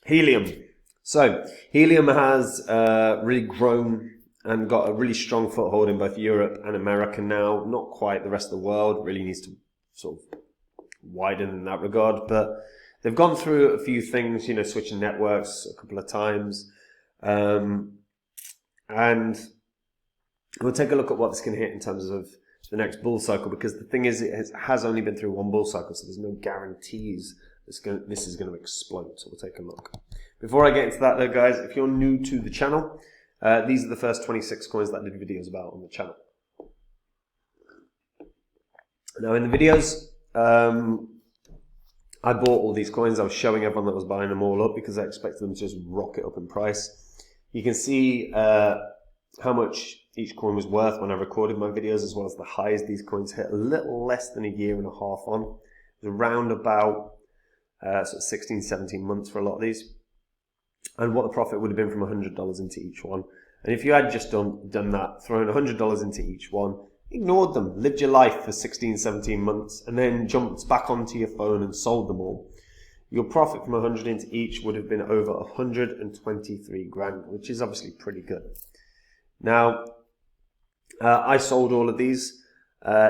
Helium. So Helium has really grown and got a really strong foothold in both Europe and America now. Not quite the rest of the world. Really needs to sort of widen in that regard. But they've gone through a few things, you know, switching networks a couple of times. And we'll take a look at what this can hit in terms of the next bull cycle, because the thing is, it has only been through one bull cycle, so there's no guarantees this is going to explode. So we'll take a look. Before I get into that though, guys, if you're new to the channel, these are the first 26 coins that I did videos about on the channel. Now in the videos, I bought all these coins. I was showing everyone that was buying them all up because I expected them to just rocket up in price. You can see how much each coin was worth when I recorded my videos, as well as the highs these coins hit a little less than a year and a half on. It was around about sort of 16, 17 months for a lot of these. And what the profit would have been from $100 into each one. And if you had just done that, thrown $100 into each one, ignored them, lived your life for 16, 17 months, and then jumped back onto your phone and sold them all, your profit from 100 into each would have been over 123 grand, which is obviously pretty good. Now, I sold all of these.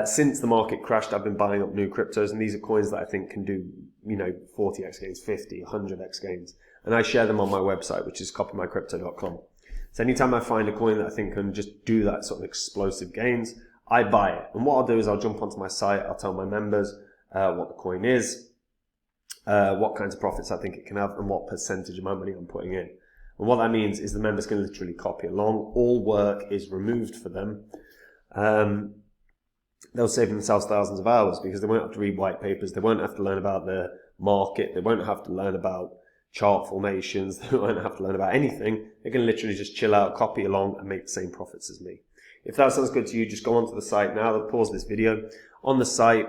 Since the market crashed, I've been buying up new cryptos, and these are coins that I think can do, you know, 40x gains, 50, 100x gains. And I share them on my website, which is copymycrypto.com. So anytime I find a coin that I think can just do that sort of explosive gains, I buy it. And what I'll do is I'll jump onto my site, I'll tell my members what the coin is, what kinds of profits I think it can have, and what percentage of my money I'm putting in. And what that means is the members can literally copy along. All work is removed for them. They'll save themselves thousands of hours because they won't have to read white papers. They won't have to learn about the market. They won't have to learn about chart formations. They won't have to learn about anything. They can literally just chill out, copy along, and make the same profits as me. If that sounds good to you, just go onto the site now. Pause this video. On the site,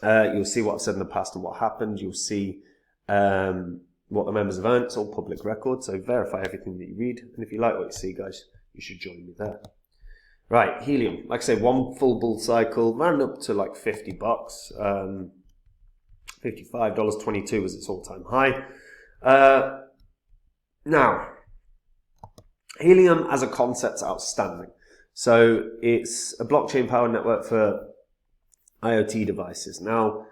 you'll see what I've said in the past and what happened. You'll see what the members have earned. It's all public record, so verify everything that you read. And if you like what you see, guys, you should join me there. Right, Helium. Like I say, one full bull cycle, ran up to like $50. $55.22 was its all-time high. Now, Helium as a concept's outstanding. So it's a blockchain-powered network for IoT devices. Now,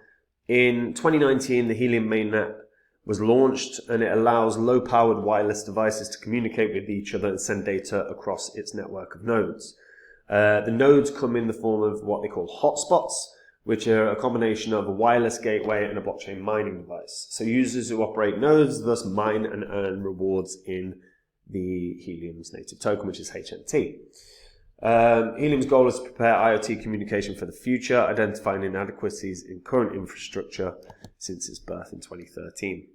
in 2019, the Helium mainnet was launched, and it allows low-powered wireless devices to communicate with each other and send data across its network of nodes. The nodes come in the form of what they call hotspots, which are a combination of a wireless gateway and a blockchain mining device. So users who operate nodes thus mine and earn rewards in the Helium's native token, which is HNT. Helium's goal is to prepare IoT communication for the future, identifying inadequacies in current infrastructure since its birth in 2013.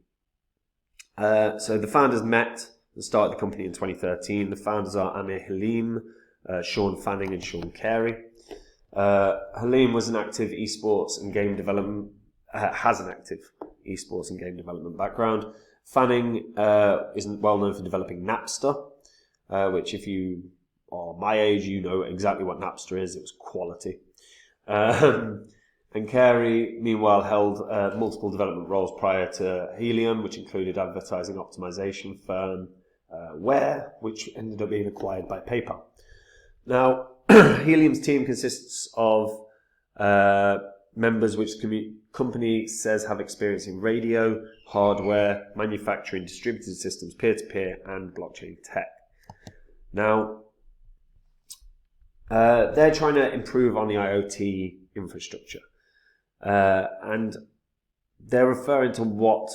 So the founders met and started the company in 2013. The founders are Amir Helium, Sean Fanning and Sean Carey. Helium was an active esports and game development, has an active esports and game development background. Fanning is well known for developing Napster, which if you are my age, you know exactly what Napster is. It was quality. And Carey, meanwhile, held multiple development roles prior to Helium, which included advertising optimization firm Ware, which ended up being acquired by PayPal. Now, Helium's team consists of members which the company says have experience in radio, hardware, manufacturing, distributed systems, peer-to-peer, and blockchain tech. Now, they're trying to improve on the IoT infrastructure. And they're referring to what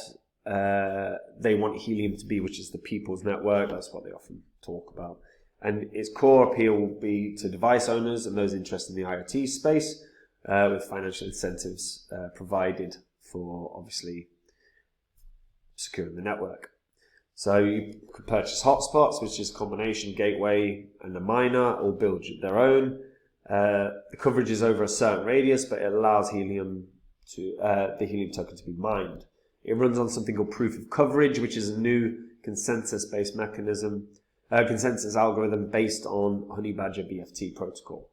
they want Helium to be, which is the people's network. That's what they often talk about. And its core appeal will be to device owners and those interested in the IoT space, with financial incentives provided for, obviously, securing the network. So you could purchase hotspots, which is a combination gateway and a miner, or build their own. The coverage is over a certain radius, but it allows Helium to the Helium token to be mined. It runs on something called proof of coverage, which is a new consensus-based mechanism, consensus algorithm based on Honey Badger BFT protocol.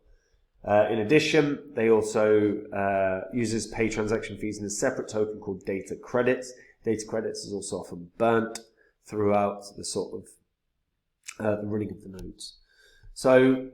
In addition, they also users pay transaction fees in a separate token called data credits. Data credits is also often burnt throughout the sort of the running of the nodes. So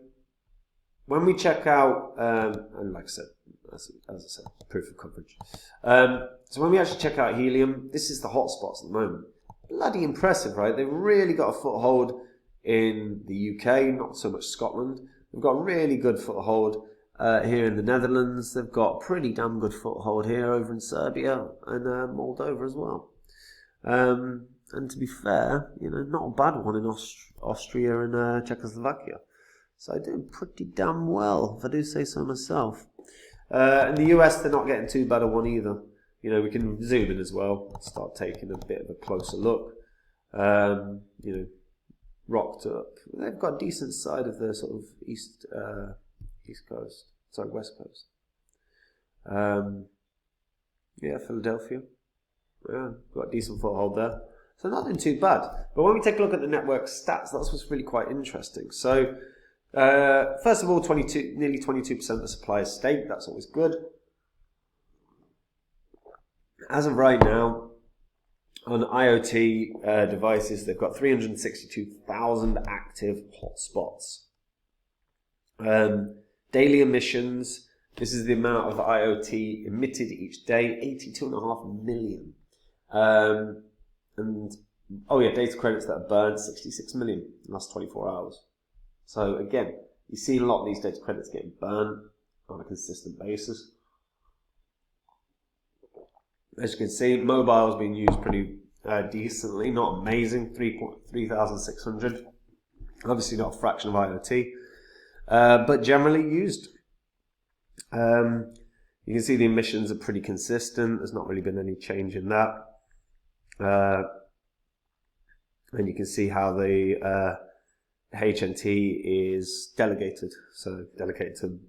when we check out, and like I said, as I said, proof of coverage. So when we actually check out Helium, this is the hotspots at the moment. Bloody impressive, right? They've really got a foothold in the UK, not so much Scotland. They've got a really good foothold here in the Netherlands. They've got a pretty damn good foothold here over in Serbia and Moldova as well. And to be fair, not a bad one in Austria and Czechoslovakia. So they're doing pretty damn well, if I do say so myself. In the US, they're not getting too bad a one either. We can zoom in as well, start taking a bit of a closer look. Rocked up. They've got a decent side of the sort of west coast. Philadelphia. Yeah, got a decent foothold there. So not doing too bad. But when we take a look at the network stats, that's what's really quite interesting. So first of all, nearly 22% of the supply is state. That's always good. As of right now, on IoT devices, they've got 362,000 active hotspots. Daily emissions, this is the amount of IoT emitted each day, 82.5 million. Data credits that are burned, 66 million in the last 24 hours. So again, you see a lot of these data credits getting burned on a consistent basis. As you can see, mobile is being used pretty decently, not amazing, 3,600. Obviously not a fraction of IoT, but generally used. You can see the emissions are pretty consistent. There's not really been any change in that. And you can see how the HNT is delegated, so delegated to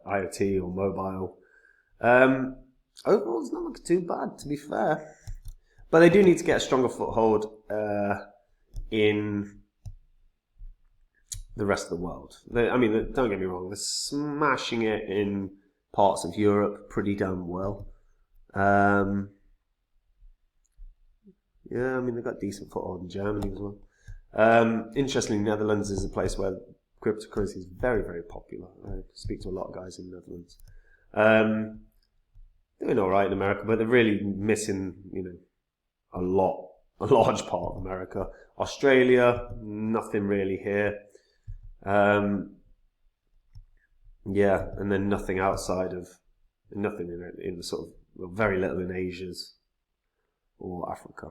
IoT or mobile. Overall, it's not looking too bad, to be fair. But they do need to get a stronger foothold in the rest of the world. Don't get me wrong, they're smashing it in parts of Europe pretty damn well. They've got decent foothold in Germany as well. Interestingly, Netherlands is a place where cryptocurrency is very, very popular. I speak to a lot of guys in the Netherlands. Doing all right in America, but they're really missing, a large part of America. Australia, nothing really here. And then nothing outside of, nothing in the sort of, very little in Asia's or Africa.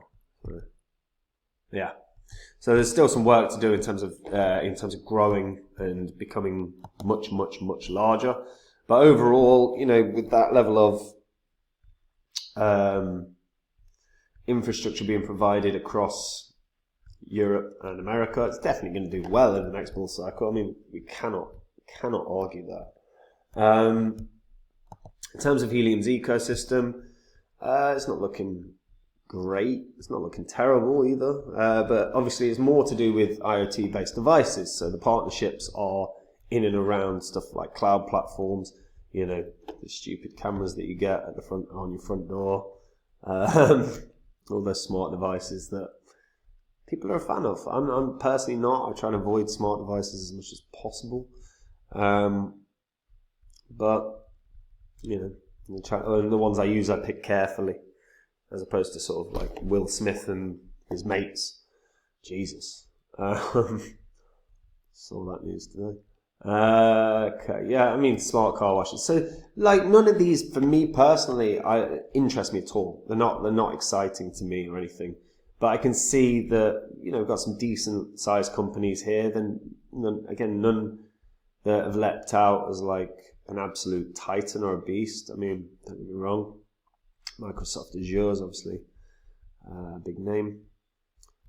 So there's still some work to do in terms of growing and becoming much, much, much larger. But overall, with that level of infrastructure being provided across Europe and America, it's definitely going to do well in the next bull cycle. We cannot argue that. In terms of Helium's ecosystem, it's not looking great. It's not looking terrible either. But obviously, it's more to do with IoT-based devices. So the partnerships are in and around stuff like cloud platforms. The stupid cameras that you get at the front on your front door. All those smart devices that people are a fan of. I'm personally not. I try and avoid smart devices as much as possible. But the ones I use, I pick carefully, as opposed to sort of like Will Smith and his mates. Jesus. Saw that news today. Smart car washes. So, none of these, for me personally, interest me at all. They're not exciting to me or anything. But I can see that we've got some decent sized companies here. Then none that have leapt out as like an absolute titan or a beast. Don't get me wrong. Microsoft Azure is obviously a big name.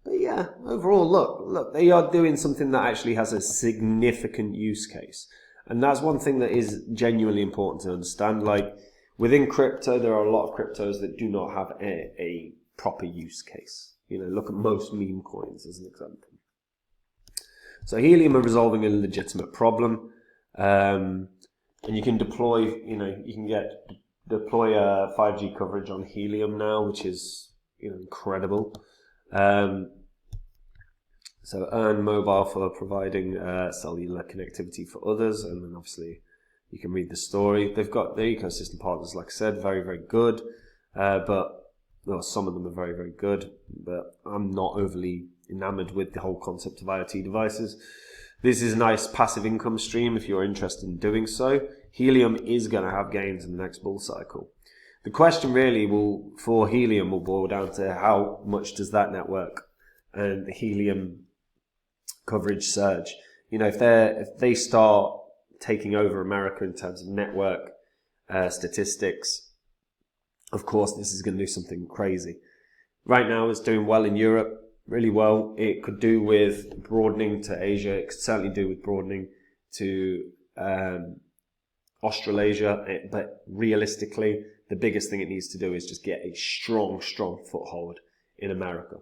But yeah, overall, look, they are doing something that actually has a significant use case. And that's one thing that is genuinely important to understand. Like, within crypto, there are a lot of cryptos that do not have a proper use case. Look at most meme coins as an example. So Helium are resolving a legitimate problem. And you can deploy, deploy 5G coverage on Helium now, which is, incredible. So earn mobile for providing cellular connectivity for others, and then obviously you can read the story. They've got their ecosystem partners, like I said, very, very good, but well, some of them are very, very good, but I'm not overly enamored with the whole concept of IoT devices. This is a nice passive income stream if you're interested in doing so. Helium is going to have gains in the next bull cycle. The question really for Helium will boil down to how much does that network and the Helium coverage surge. You know, if they start taking over America in terms of network statistics, of course this is going to do something crazy. Right now it's doing well in Europe, really well. It could do with broadening to Asia. It could certainly do with broadening to Australasia, but realistically the biggest thing it needs to do is just get a strong foothold in America.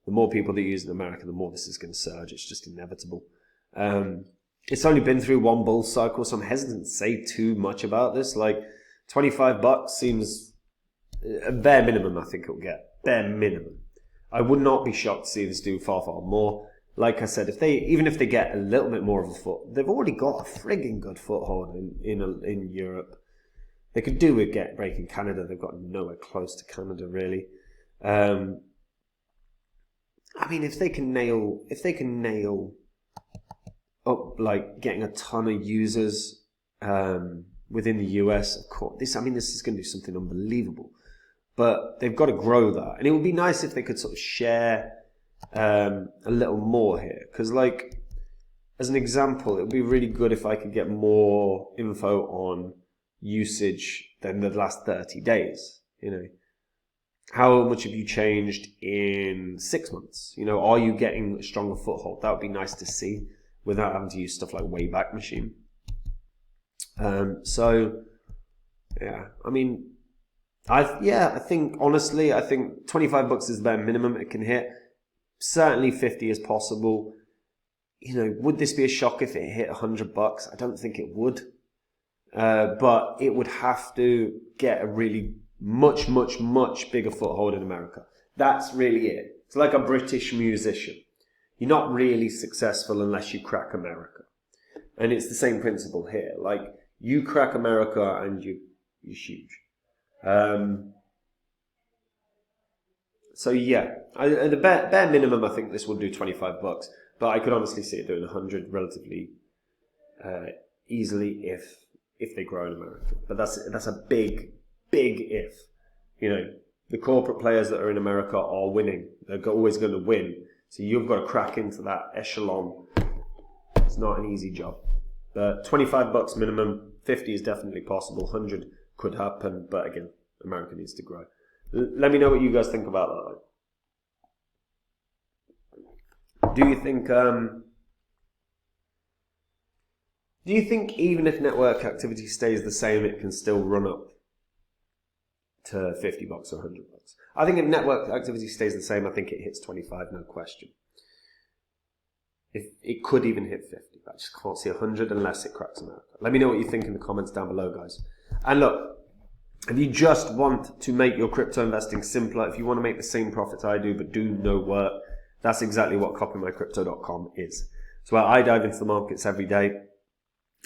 The more people that use it in America, the more this is going to surge. It's just inevitable. It's only been through one bull cycle, so I'm hesitant to say too much about this. Like, $25 seems a bare minimum I think it'll get. Bare minimum. I would not be shocked to see this do far more. Like I said, even if they get a little bit more of a foot, they've already got a frigging good foothold in Europe. They could do with breaking Canada. They've got nowhere close to Canada really. I mean, if they can nail up like getting a ton of users within the US, of course, this is going to do something unbelievable. But they've got to grow that, and it would be nice if they could sort of share a little more here. Because, like, as an example, it would be really good if I could get more info on usage than the last 30 days. You know, how much have you changed in 6 months? You know, are you getting a stronger foothold? That would be nice to see without having to use stuff like Wayback Machine. So, yeah, I mean, I think honestly, I think $25 is the bare minimum it can hit. Certainly 50 is possible. You know, would this be a shock if it hit $100? I don't think it would. But it would have to get a really much bigger foothold in America. That's really it. It's like a British musician. You're not really successful unless you crack America. And it's the same principle here. Like, you crack America and you're huge. So yeah, the bare minimum, I think this will do $25, but I could honestly see it doing 100 relatively easily if they grow in America. But that's a big if. You know, the corporate players that are in America are winning. They're always going to win. So you've got to crack into that echelon. It's not an easy job. But $25 minimum, 50 is definitely possible. 100 could happen, but again, America needs to grow. Let me know what you guys think about that. Do you think even if network activity stays the same, it can still run up to $50 or $100? I think if network activity stays the same, I think it hits 25, no question. If it could even hit 50, I just can't see 100 unless it cracks America. Let me know what you think in the comments down below, guys. And look, if you just want to make your crypto investing simpler, if you want to make the same profits I do but do no work, that's exactly what copymycrypto.com is. It's where I dive into the markets every day.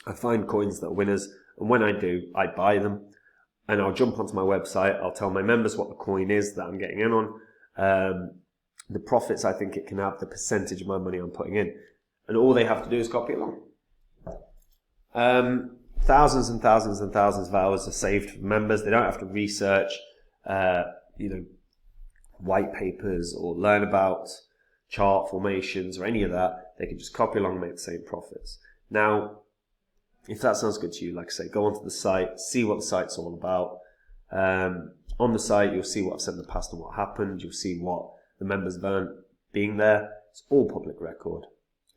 I find coins that are winners, and when I do, I buy them. And I'll jump onto my website, I'll tell my members what the coin is that I'm getting in on, the profits I think it can have, the percentage of my money I'm putting in. And all they have to do is copy along. Thousands and thousands and thousands of hours are saved for members. They don't have to research, white papers or learn about chart formations or any of that. They can just copy along and make the same profits. Now, if that sounds good to you, like I say, go onto the site, see what the site's all about. On the site, you'll see what I've said in the past and what happened. You'll see what the members have earned being there. It's all public record.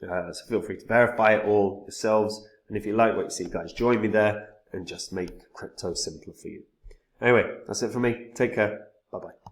So feel free to verify it all yourselves. And if you like what you see, guys, join me there and just make crypto simpler for you. Anyway, that's it for me. Take care. Bye-bye.